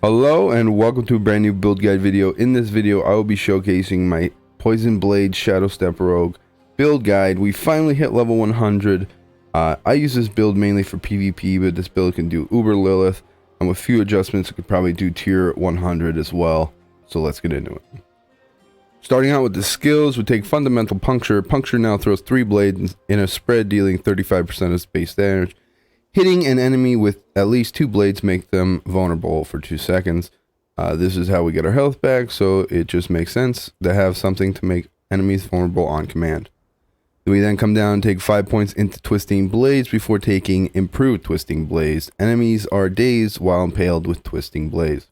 Hello and welcome to a brand new build guide video. In this video I will be showcasing my Poison Blade Shadow Step Rogue build guide. We finally hit level 100. I use this build mainly for PvP, but this build can do Uber Lilith, and with few adjustments it could probably do tier 100 as well. So let's get into it. Starting out with the skills, we take Fundamental Puncture. Puncture now throws 3 blades in a spread, dealing 35% of base damage. Hitting an enemy with at least 2 blades make them vulnerable for 2 seconds. This is how we get our health back, so it just makes sense to have something to make enemies vulnerable on command. We then come down and take 5 points into Twisting Blades before taking Improved Twisting Blades. Enemies are dazed while impaled with Twisting Blades.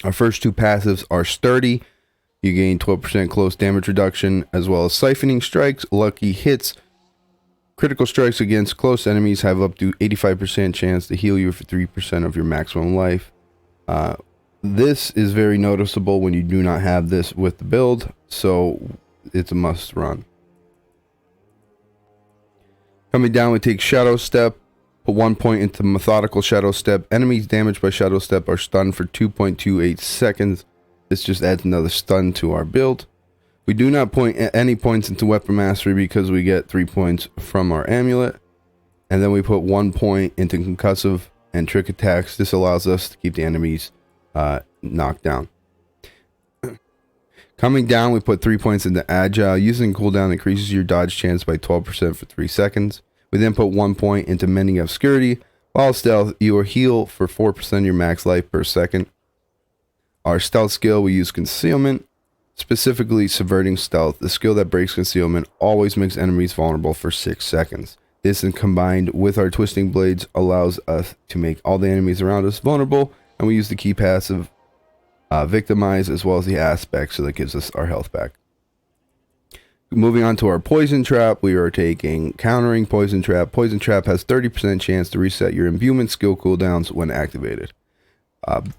Our first 2 passives are Sturdy. You gain 12% close damage reduction, as well as Siphoning Strikes, Lucky Hits. Critical strikes against close enemies have up to 85% chance to heal you for 3% of your maximum life. This is very noticeable when you do not have this with the build, so it's a must run. Coming down, we take Shadow Step. Put 1 point into Methodical Shadow Step. Enemies damaged by Shadow Step are stunned for 2.28 seconds. This just adds another stun to our build. We do not point any points into Weapon Mastery because we get 3 points from our amulet. And then we put 1 point into Concussive and Trick Attacks. This allows us to keep the enemies knocked down. Coming down, we put 3 points into Agile. Using cooldown increases your dodge chance by 12% for 3 seconds. We then put 1 point into Mending Obscurity. While Stealth, you will heal for 4% of your max life per second. Our Stealth skill, we use Concealment. Specifically, Subverting Stealth, the skill that breaks concealment, always makes enemies vulnerable for 6 seconds. This, and combined with our Twisting Blades, allows us to make all the enemies around us vulnerable, and we use the key passive Victimize as well as the Aspect, so that gives us our health back. Moving on to our Poison Trap, we are taking Countering Poison Trap. Poison Trap has 30% chance to reset your imbuement skill cooldowns when activated.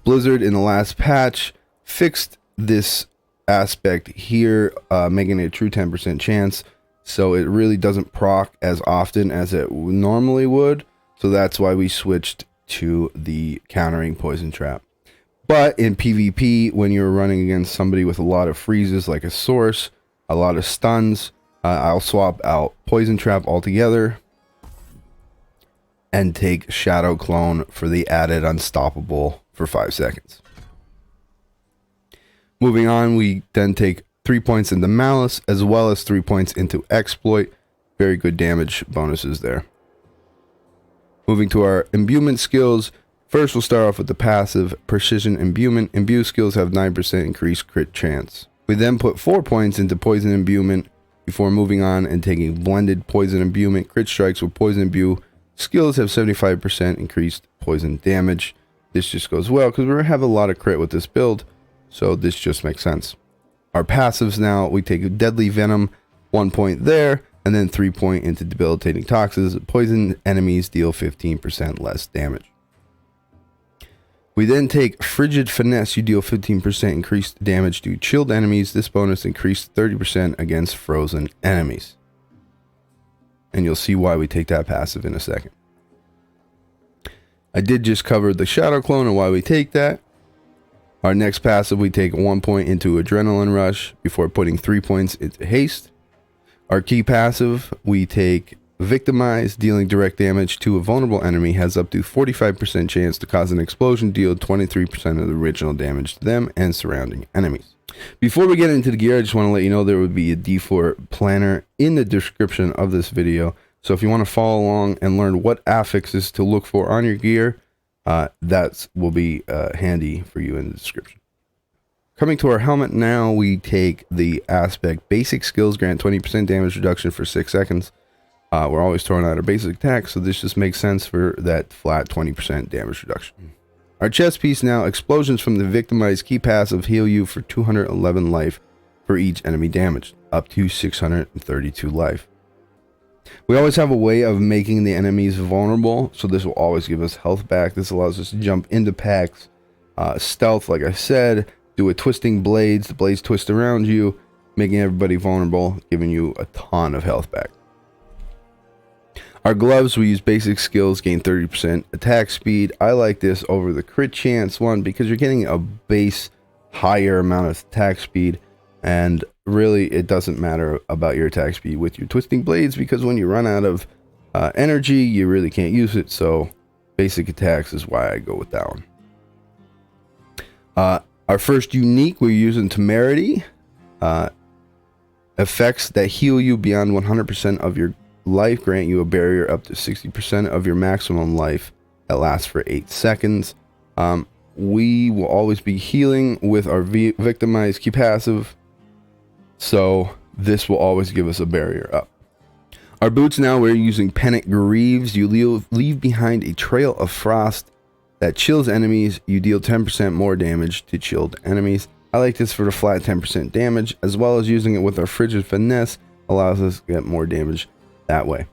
Blizzard in the last patch fixed this aspect here, making it a true 10% chance, so it really doesn't proc as often as it normally would, so that's why we switched to the Countering Poison Trap. But in PvP, when you're running against somebody with a lot of freezes like a Source, a lot of stuns, I'll swap out Poison Trap altogether and take Shadow Clone for the added Unstoppable for 5 seconds. Moving on, we then take 3 points into Malice, as well as 3 points into Exploit. Very good damage bonuses there. Moving to our imbuement skills, first we'll start off with the passive Precision Imbuement. Imbue skills have 9% increased crit chance. We then put 4 points into Poison Imbuement before moving on and taking Blended Poison Imbuement. Crit strikes with Poison Imbue skills have 75% increased poison damage. This just goes well because we're going to have a lot of crit with this build, so this just makes sense. Our passives now, we take Deadly Venom, 1 point there, and then 3 point into Debilitating Toxins. Poison enemies deal 15% less damage. We then take Frigid Finesse. You deal 15% increased damage to chilled enemies. This bonus increased 30% against frozen enemies. And you'll see why we take that passive in a second. I did just cover the Shadow Clone and why we take that. Our next passive, we take 1 point into Adrenaline Rush before putting 3 points into Haste. Our key passive, we take Victimize. Dealing direct damage to a vulnerable enemy has up to 45% chance to cause an explosion, deal 23% of the original damage to them and surrounding enemies. Before we get into the gear, I just want to let you know there would be a D4 planner in the description of this video. So if you want to follow along and learn what affixes to look for on your gear, that will be handy for you in the description. Coming to our helmet now, we take the Aspect. Basic skills grant 20% damage reduction for 6 seconds. We're always throwing out our basic attack, so this just makes sense for that flat 20% damage reduction. Our chest piece now, explosions from the Victimized key passive heal you for 211 life for each enemy damaged, up to 632 life. We always have a way of making the enemies vulnerable, so this will always give us health back. This allows us to jump into packs. Stealth, like I said, do a Twisting Blades. The blades twist around you, making everybody vulnerable, giving you a ton of health back. Our gloves, we use basic skills, gain 30% attack speed. I like this over the crit chance one because you're getting a base higher amount of attack speed, and really it doesn't matter about your attack speed with your twisting blades, because when you run out of energy, you really can't use it. So basic attacks is why I go with that one. Our first unique, we're using Temerity. Effects that heal you beyond 100% of your life grant you a barrier up to 60% of your maximum life that lasts for 8 seconds. We will always be healing with our victimized key passive, so this will always give us a barrier up. Our boots, now we're using Penic Greaves. You leave behind a trail of frost that chills enemies. You deal 10% more damage to chilled enemies. I like this for the flat 10% damage, as well as using it with our Frigid Finesse allows us to get more damage that way.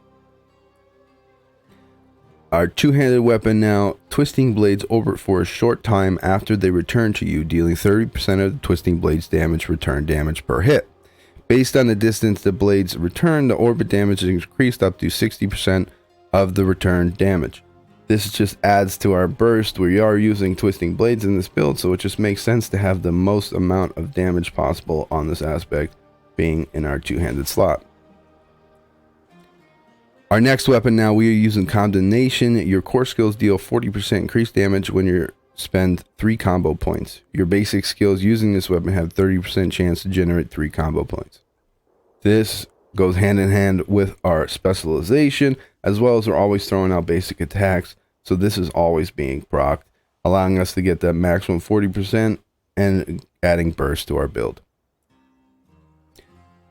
Our two-handed weapon now, Twisting Blades orbit for a short time after they return to you, dealing 30% of the Twisting Blades damage return damage per hit. Based on the distance the blades return, the orbit damage is increased up to 60% of the return damage. This just adds to our burst. We are using Twisting Blades in this build, so it just makes sense to have the most amount of damage possible on this aspect being in our two-handed slot. Our next weapon now, we are using Condemnation. Your core skills deal 40% increased damage when you spend 3 combo points. Your basic skills using this weapon have 30% chance to generate 3 combo points. This goes hand in hand with our specialization, as well as we're always throwing out basic attacks. So this is always being procced, allowing us to get that maximum 40% and adding burst to our build.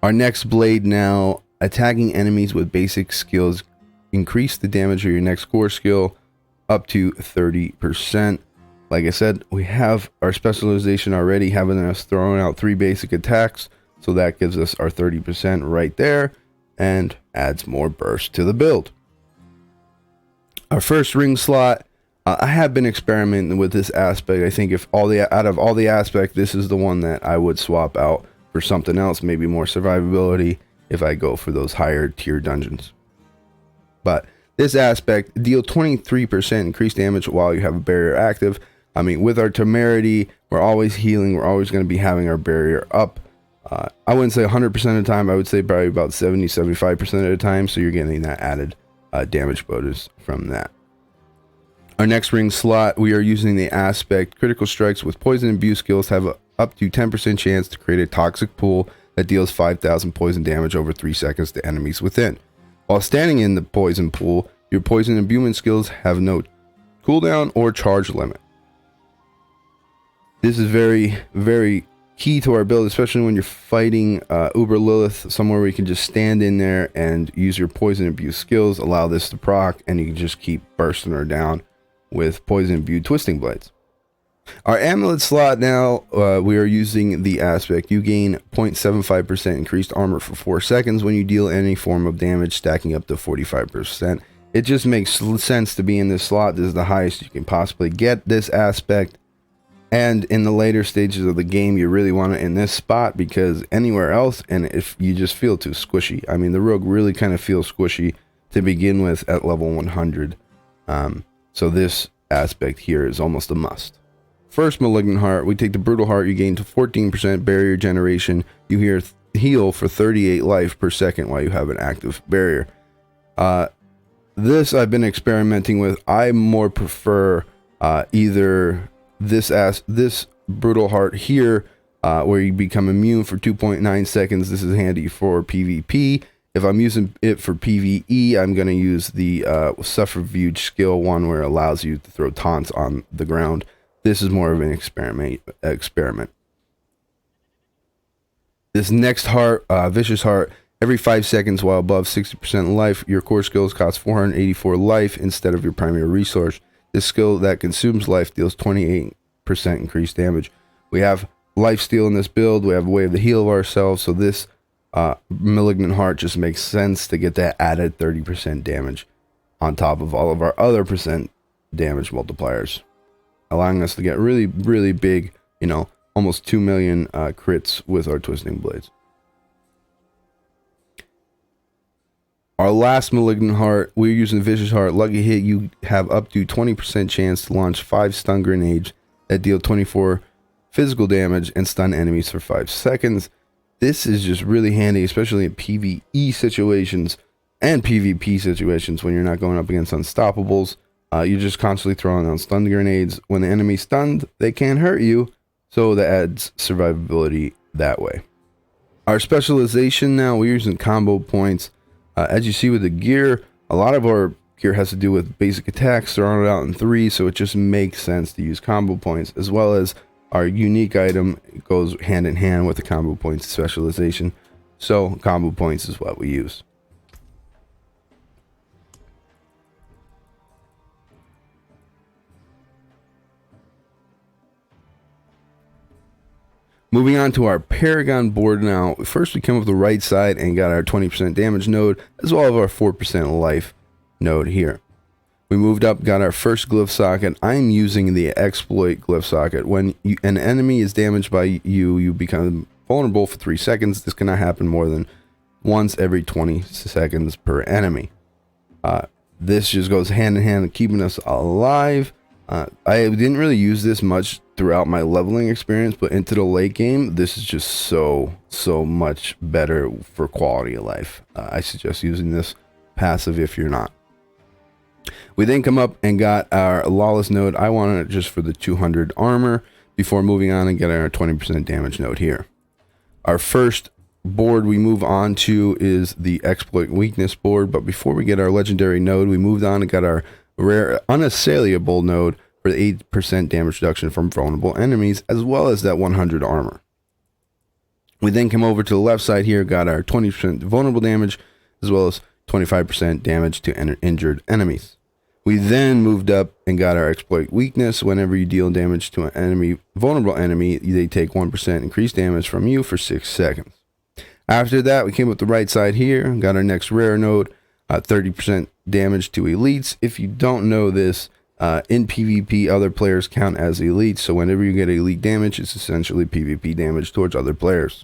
Our next blade now, attacking enemies with basic skills, increase the damage of your next core skill up to 30%. Like I said, we have our specialization already having us throwing out 3 basic attacks, so that gives us our 30% right there and adds more burst to the build. Our first ring slot, I have been experimenting with this aspect. I think if out of all the aspects, this is the one that I would swap out for something else, maybe more survivability, if I go for those higher tier dungeons. But this aspect, deal 23% increased damage while you have a barrier active. I mean, with our Temerity, we're always healing. We're always going to be having our barrier up. I wouldn't say 100% of the time. I would say probably about 70-75% of the time. So you're getting that added damage bonus from that. Our next ring slot, we are using the aspect critical strikes with poison and abuse skills have up to 10% chance to create a toxic pool that deals 5,000 poison damage over 3 seconds to enemies within. While standing in the poison pool, your poison and imbuement skills have no cooldown or charge limit. This is very, very key to our build, especially when you're fighting Uber Lilith, somewhere where you can just stand in there and use your poison abuse skills, allow this to proc, and you can just keep bursting her down with poison imbued twisting blades. Our amulet slot now, we are using the aspect. You gain 0.75% increased armor for 4 seconds when you deal any form of damage, stacking up to 45%. It just makes sense to be in this slot. This is the highest you can possibly get this aspect. And in the later stages of the game, you really want it in this spot, because anywhere else, and if you just feel too squishy. I mean, the rogue really kind of feels squishy to begin with at level 100. So this aspect here is almost a must. First Malignant Heart, we take the Brutal Heart, you gain to 14% barrier generation. You heal for 38 life per second while you have an active barrier. This I've been experimenting with. I more prefer either this Brutal Heart here, where you become immune for 2.9 seconds. This is handy for PvP. If I'm using it for PvE, I'm going to use the Subterfuge skill one, where it allows you to throw taunts on the ground. This is more of an experiment. This next heart, Vicious Heart, every 5 seconds while above 60% life, your core skills cost 484 life instead of your primary resource. This skill that consumes life deals 28% increased damage. We have lifesteal in this build. We have a way to heal ourselves. So this Malignant Heart just makes sense to get that added 30% damage on top of all of our other percent damage multipliers, allowing us to get really, really big, almost 2 million crits with our Twisting Blades. Our last Malignant Heart, we're using Vicious Heart. Lucky hit, you have up to 20% chance to launch 5 stun grenades that deal 24 physical damage and stun enemies for 5 seconds. This is just really handy, especially in PvE situations and PvP situations when you're not going up against unstoppables. You're just constantly throwing on stun grenades. When the enemy's stunned, they can't hurt you, so that adds survivability that way. Our specialization now, we're using combo points. As you see with the gear, a lot of our gear has to do with basic attacks thrown out in 3, so it just makes sense to use combo points, as well as our unique item goes hand in hand with the combo points specialization. So combo points is what we use. Moving on to our Paragon board now. First we came up the right side and got our 20% damage node, as well as our 4% life node here. We moved up, got our first glyph socket. I'm using the exploit glyph socket. When an enemy is damaged by you, you become vulnerable for 3 seconds. This cannot happen more than once every 20 seconds per enemy. This just goes hand in hand with keeping us alive. I didn't really use this much throughout my leveling experience, but into the late game, this is just so much better for quality of life. I suggest using this passive if you're not. We then come up and got our Lawless node. I wanted it just for the 200 armor before moving on and getting our 20% damage node here. Our first board we move on to is the Exploit Weakness board, but before we get our legendary node, we moved on and got our rare Unassailable node for the 8% damage reduction from vulnerable enemies, as well as that 100 armor. We then come over to the left side here, got our 20% vulnerable damage, as well as 25% damage to injured enemies. We then moved up and got our Exploit Weakness. Whenever you deal damage to an vulnerable enemy, they take 1% increased damage from you for 6 seconds. After that, we came up the right side here, got our next rare node, 30% damage to elites. If you don't know this, in PvP, other players count as elites, so whenever you get elite damage, it's essentially PvP damage towards other players.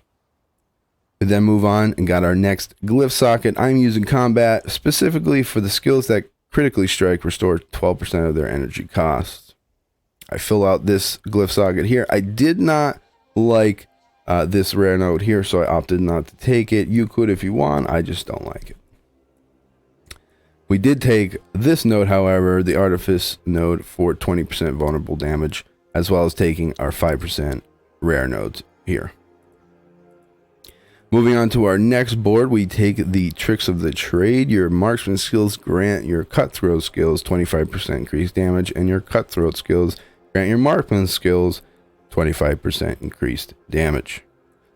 We then move on and got our next glyph socket. I'm using combat specifically for the skills that critically strike, restore 12% of their energy costs. I fill out this glyph socket here. I did not like this rare node here, so I opted not to take it. You could if you want, I just don't like it. We did take this node, however, the Artifice node, for 20% vulnerable damage, as well as taking our 5% rare nodes here. Moving on to our next board, we take the Tricks of the Trade. Your marksman skills grant your cutthroat skills 25% increased damage, and your cutthroat skills grant your marksman skills 25% increased damage.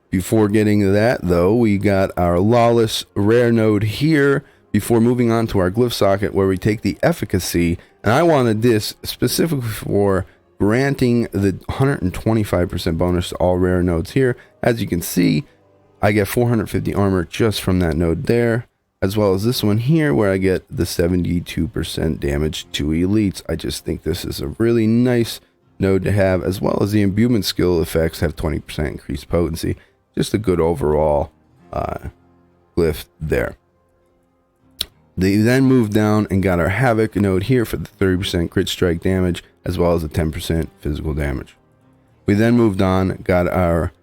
Before getting to that, though, we got our Lawless rare node here, before moving on to our glyph socket, where we take the Efficacy, and I wanted this specifically for granting the 125% bonus to all rare nodes here. As you can see, I get 450 armor just from that node there, as well as this one here, where I get the 72% damage to elites. I just think this is a really nice node to have, as well as the imbuement skill effects have 20% increased potency. Just a good overall glyph there. They then moved down and got our Havoc node here for the 30% crit strike damage, as well as the 10% physical damage. We then moved on, got our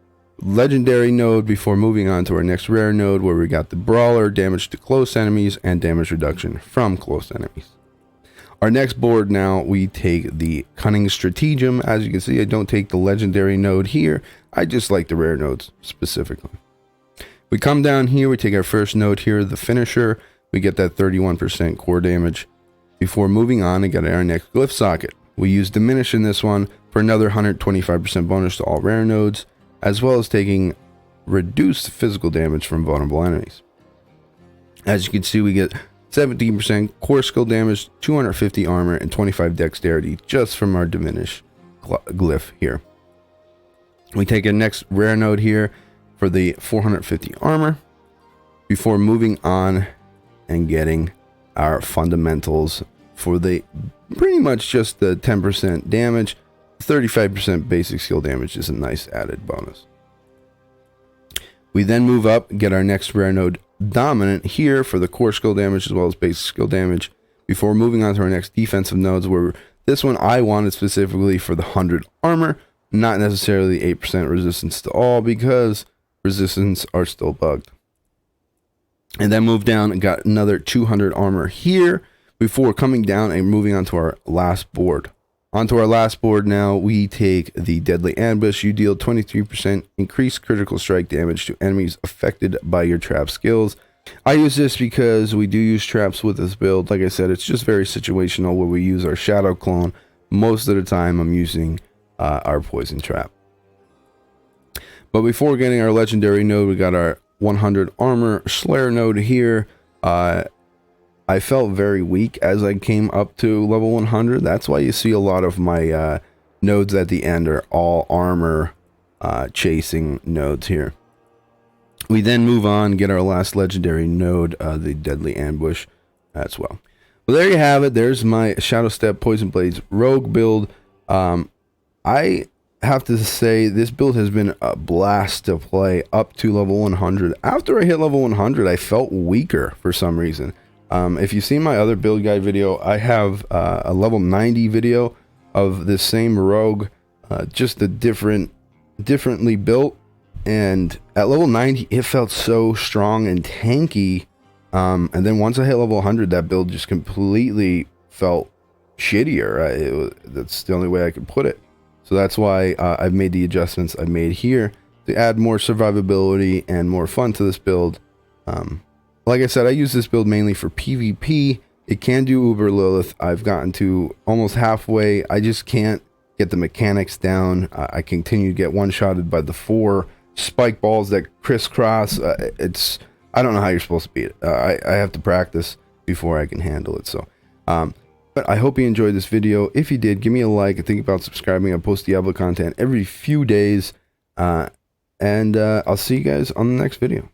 legendary node before moving on to our next rare node, where we got the Brawler, damage to close enemies, and damage reduction from close enemies. Our next board now, we take the Cunning Stratagem. As you can see, I don't take the legendary node here. I just like the rare nodes specifically. We come down here, we take our first node here, the Finisher. We get that 31% core damage before moving on and get our next glyph socket. We use Diminish in this one for another 125% bonus to all rare nodes, as well as taking reduced physical damage from vulnerable enemies. As you can see, we get 17% core skill damage, 250 armor, and 25 dexterity just from our Diminish glyph here. We take our next rare node here for the 450 armor before moving on and getting our fundamentals for the pretty much just the 10% damage. 35% basic skill damage is a nice added bonus. We then move up, get our next rare node, dominant here for the core skill damage as well as basic skill damage, before moving on to our next defensive nodes, where this one I wanted specifically for the 100 armor, not necessarily 8% resistance to all, because resistance are still bugged. And then moved down and got another 200 armor here before coming down and moving on to our last board. Onto our last board now, we take the Deadly Ambush. You deal 23% increased critical strike damage to enemies affected by your trap skills. I use this because we do use traps with this build. Like I said, it's just very situational where we use our Shadow Clone. Most of the time, I'm using our Poison Trap. But before getting our Legendary node, we got our 100 armor Slayer node here. I felt very weak as I came up to level 100. That's why you see a lot of my nodes at the end are all armor chasing nodes here. We then move on, get our last legendary node, the Deadly Ambush as well. Well, there you have it. There's my Shadow Step Poison Blades Rogue build. I have to say this build has been a blast to play up to level 100. After I hit level 100, I felt weaker for some reason. If you've seen my other build guide video, I have a level 90 video of this same rogue, just a differently built, and at level 90 it felt so strong and tanky, and then once I hit level 100, that build just completely felt shittier. That's the only way I could put it. So that's why I've made the adjustments I've made here to add more survivability and more fun to this build. Like I said, I use this build mainly for PvP. It can do Uber Lilith. I've gotten to almost halfway. I just can't get the mechanics down. I continue to get one-shotted by the 4 spike balls that crisscross. I don't know how you're supposed to beat it. I have to practice before I can handle it. So, but I hope you enjoyed this video. If you did, give me a like and think about subscribing. I post Diablo content every few days. And I'll see you guys on the next video.